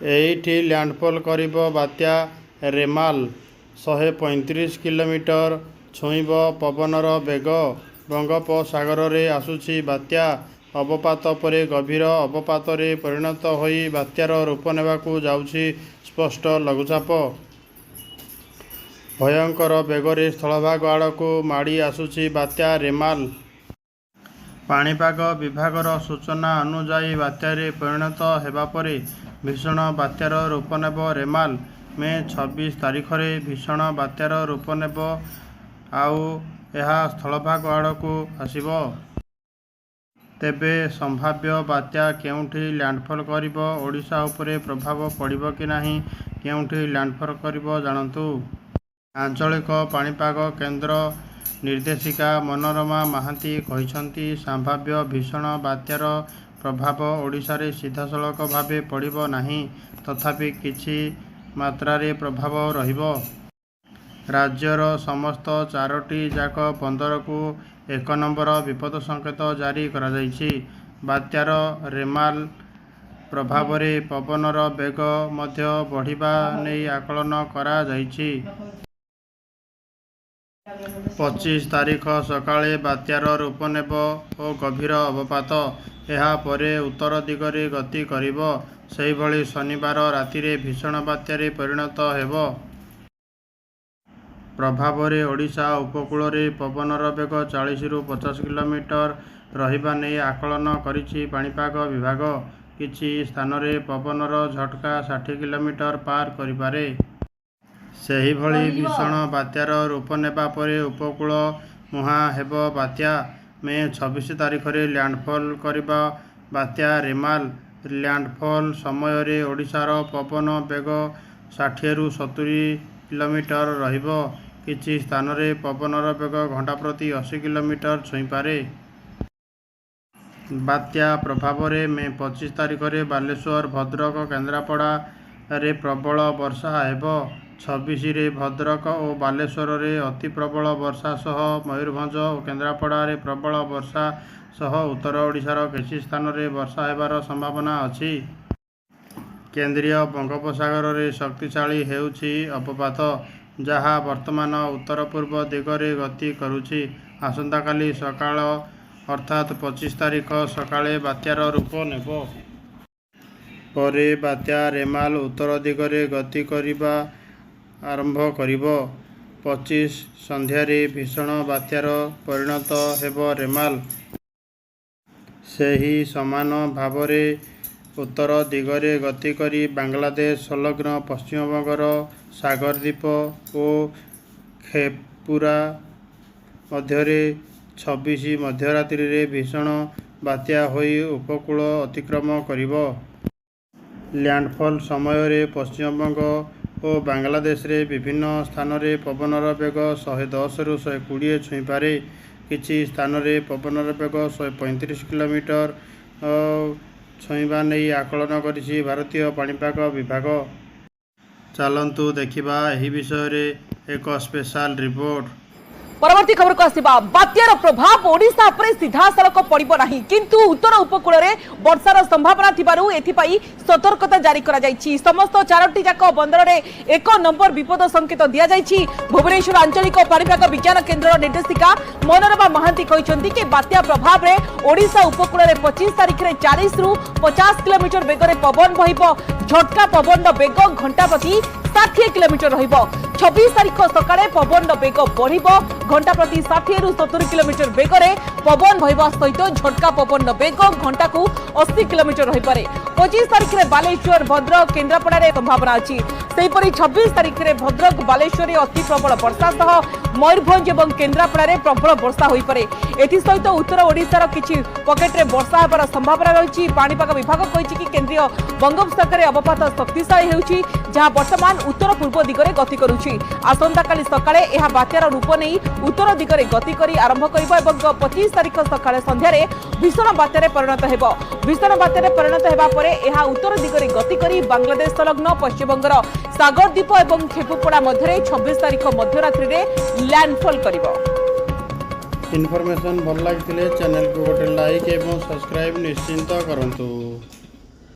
ଏଇଠି ଲ୍ୟାଣ୍ଡଫଲ୍ କରିବ ବାତ୍ୟା ରେମାଲ। 135 କିଲୋମିଟର ଛୁଇଁବ ପବନର ବେଗ। ବଙ୍ଗୋପସାଗରରେ ଆସୁଛି ବାତ୍ୟା। ଅବପାତ ପରେ ଗଭୀର ଅବପାତରେ ପରିଣତ ହୋଇ ବାତ୍ୟାର ରୂପ ନେବାକୁ ଯାଉଛି ସ୍ପଷ୍ଟ ଲଘୁଚାପ। ଭୟଙ୍କର ବେଗରେ ସ୍ଥଳଭାଗ ଆଡ଼କୁ ମାଡ଼ି ଆସୁଛି ବାତ୍ୟା ରେମାଲ। ପାଣିପାଗ ବିଭାଗର ସୂଚନା ଅନୁଯାୟୀ ବାତ୍ୟାରେ ପରିଣତ ହେବା ପରେ ଭୀଷଣ ବାତ୍ୟାର ରୂପ ନେବ ରେମାଲ। ମେ 26 ତାରିଖରେ ଭୀଷଣ ବାତ୍ୟାର ରୂପ ନେବ ଆଉ ଏହା ସ୍ଥଳଭାଗ ଆଡ଼କୁ ଆସିବ। ତେବେ ସମ୍ଭାବ୍ୟ ବାତ୍ୟା କେଉଁଠି ଲ୍ୟାଣ୍ଡଫଲ୍ କରିବ, ଓଡ଼ିଶା ଉପରେ ପ୍ରଭାବ ପଡ଼ିବ କି ନାହିଁ, କେଉଁଠି ଲ୍ୟାଣ୍ଡଫଲ୍ କରିବ ଜାଣନ୍ତୁ। ଆଞ୍ଚଳିକ ପାଣିପାଗ କେନ୍ଦ୍ର ନିର୍ଦ୍ଦେଶିକା ମନୋରମା ମହାନ୍ତି କହିଛନ୍ତି, ସମ୍ଭାବ୍ୟ ଭୀଷଣ ବାତ୍ୟାର ପ୍ରଭାବ ଓଡ଼ିଶାରେ ସିଧାସଳଖ ଭାବେ ପଡ଼ିବ ନାହିଁ, ତଥାପି କିଛି ମାତ୍ରାରେ ପ୍ରଭାବ ରହିବ। ରାଜ୍ୟର ସମସ୍ତ 4ଟି ଯାକ ବନ୍ଦରକୁ 1 ନମ୍ବର ବିପଦ ସଙ୍କେତ ଜାରି କରାଯାଇଛି। ବାତ୍ୟାର ରେମାଲ ପ୍ରଭାବରେ ପବନର ବେଗ ମଧ୍ୟ ବଢ଼ିବା ନେଇ ଆକଳନ କରାଯାଇଛି। 25 ତାରିଖ ସକାଳେ ବାତ୍ୟାର ରୂପ ନେବ ଓ ଗଭୀର ଅବପାତ। ଏହା ପରେ ଉତ୍ତର ଦିଗରେ ଗତି କରିବ। ସେହିଭଳି ଶନିବାର ରାତିରେ ଭୀଷଣ ବାତ୍ୟାରେ ପରିଣତ ହେବ। ପ୍ରଭାବରେ ଓଡ଼ିଶା ଉପକୂଳରେ ପବନର ବେଗ 40ରୁ 50 କିଲୋମିଟର ରହିବା ନେଇ ଆକଳନ କରିଛି ପାଣିପାଗ ବିଭାଗ। କିଛି ସ୍ଥାନରେ ପବନର ଝଟକା 60 କିଲୋମିଟର ପାର କରିପାରେ। ସେହିଭଳି ଭୀଷଣ ବାତ୍ୟାର ରୂପ ନେବା ପରେ ଉପକୂଳ ମୁହାଁ ହେବ ବାତ୍ୟା। ମେ 26 ତାରିଖରେ ଲ୍ୟାଣ୍ଡଫଲ୍ କରିବ ବାତ୍ୟା ରେମାଲ। ଲ୍ୟାଣ୍ଡଫଲ୍ ସମୟରେ ଓଡ଼ିଶାର ପବନ ବେଗ 60ରୁ 70 କିଲୋମିଟର ରହିବ। କିଛି ସ୍ଥାନରେ ପବନର ବେଗ ଘଣ୍ଟା ପ୍ରତି 80 କିଲୋମିଟର ଛୁଇଁପାରେ। ବାତ୍ୟା ପ୍ରଭାବରେ ମେ 25 ତାରିଖରେ ବାଲେଶ୍ୱର, ଭଦ୍ରକ, କେନ୍ଦ୍ରାପଡ଼ାରେ ପ୍ରବଳ ବର୍ଷା ହେବ। 26ରେ ଭଦ୍ରକ ଓ ବାଲେଶ୍ୱରରେ ଅତି ପ୍ରବଳ ବର୍ଷା ସହ ମୟୂରଭଞ୍ଜ ଓ କେନ୍ଦ୍ରାପଡ଼ାରେ ପ୍ରବଳ ବର୍ଷା ସହ ଉତ୍ତର ଓଡ଼ିଶାର କିଛି ସ୍ଥାନରେ ବର୍ଷା ହେବାର ସମ୍ଭାବନା ଅଛି। କେନ୍ଦ୍ରୀୟ ବଙ୍ଗୋପସାଗରରେ ଶକ୍ତିଶାଳୀ ହେଉଛି ଅବପାତ, ଯାହା ବର୍ତ୍ତମାନ ଉତ୍ତର ପୂର୍ବ ଦିଗରେ ଗତି କରୁଛି। ଆସନ୍ତାକାଲି ସକାଳ ଅର୍ଥାତ୍ 25 ତାରିଖ ସକାଳେ ବାତ୍ୟାର ରୂପ ନେବ। ପରେ ବାତ୍ୟା ରେମାଲ ଉତ୍ତର ଦିଗରେ ଗତି କରିବା ଆରମ୍ଭ କରିବ। 25 ସନ୍ଧ୍ୟାରେ ଭୀଷଣ ବାତ୍ୟାର ପରିଣତ ହେବ ରେମାଲ। ସେହି ସମାନ ଭାବରେ ଉତ୍ତର ଦିଗରେ ଗତି କରି ବାଂଲାଦେଶ ସଂଲଗ୍ନ ପଶ୍ଚିମବଙ୍ଗର ସାଗରଦ୍ୱୀପ ଓ ଖେପୁରା ମଧ୍ୟରେ 26 ମଧ୍ୟରାତ୍ରିରେ ଭୀଷଣ ବାତ୍ୟା ହୋଇ ଉପକୂଳ ଅତିକ୍ରମ କରିବ। ଲ୍ୟାଣ୍ଡଫଲ୍ ସମୟରେ ପଶ୍ଚିମବଙ୍ଗ ଓ ବାଂଲାଦେଶରେ ବିଭିନ୍ନ ସ୍ଥାନରେ ପବନର ବେଗ 110ରୁ 120 ଛୁଇଁପାରେ। କିଛି ସ୍ଥାନରେ ପବନର ବେଗ 135 କିଲୋମିଟର ଛୁଇଁବା ନେଇ ଆକଳନ କରିଛି ଭାରତୀୟ ପାଣିପାଗ ବିଭାଗ। ଚାଲନ୍ତୁ ଦେଖିବା ଏହି ବିଷୟରେ ଏକ ସ୍ପେଶାଲ ରିପୋର୍ଟ। परवर्ती खबर को आसिबा बात्यार प्रभाव ओडिशा पर सीधा सड़क पड़िबो नाही, किंतु उत्तर उपकूल रे वर्षार संभावना थिबारु एथिपाई सतर्कता जारी करा जायछि। समस्त 4टी जाक बंदर रे 1 नंबर विपद संकेत दिया जायछि। भुवनेश्वर आंचलिक पाणीपाग विज्ञान केन्द्र निर्देशिका मनोरमा महांती कहिसंती कि बात्या प्रभाव रे ओडिशा उपकूल रे 25 तारिख रे 40 रु 50 किलोमीटर बेगरे पवन बहिबो। झटका पवन बेग घंटा प्रति 60 किलोमीटर रहिबो। 26 तारिख सकाळे पवन बेग बढ़िबो। घंटा प्रति 60 रु 70 किलोमीटर बेगरे पवन बहिबा सहित झटका पवन बेग घंटा को 80 किलोमीटर रही पारे। 25 तारिख रे बालेश्वर, भद्रक, केन्द्रापड़ा रे संभावना अछि। सेहीपरि 26 तारिख रे भद्रक, बालेश्वर रे अति प्रबल वर्षा सह मयूरभंज एवं केन्द्रापड़ा रे प्रबल वर्षा होई पारे। एथि सहित उत्तर ओडिशार किछि पकेट रे वर्षा हेबार संभावना रहिछि। पाणीपाग विभाग कहिछि कि केन्द्रीय बंगोपसागर अवपात शक्तिशाली हेउछि, जहा वर्तमान उत्तर पूर्व दिगरे गति करुछि। आसंताकाली सकाळे एहा बात्यार रूप नै उत्तर दिगरे गति करी आरंभ करिबो एवं 25 तारिख सकाळे संध्यारे भीषण बात्यारे परिणत हेबो। भीषण बात्यारे परिणत हेबा परे एहा उत्तर दिगरे गति करी बांग्लादेश संलग्न पश्चिमबंगर सागरद्वीप एवं खेपुपड़ा मध्यरे 26 तारिख मध्यरात्रि रे लैंडफॉल करिबो। इनफॉरमेशन भल लगे चैनल को गोटे लाइक एवं सब्सक्राइब निश्चिंत करंतु।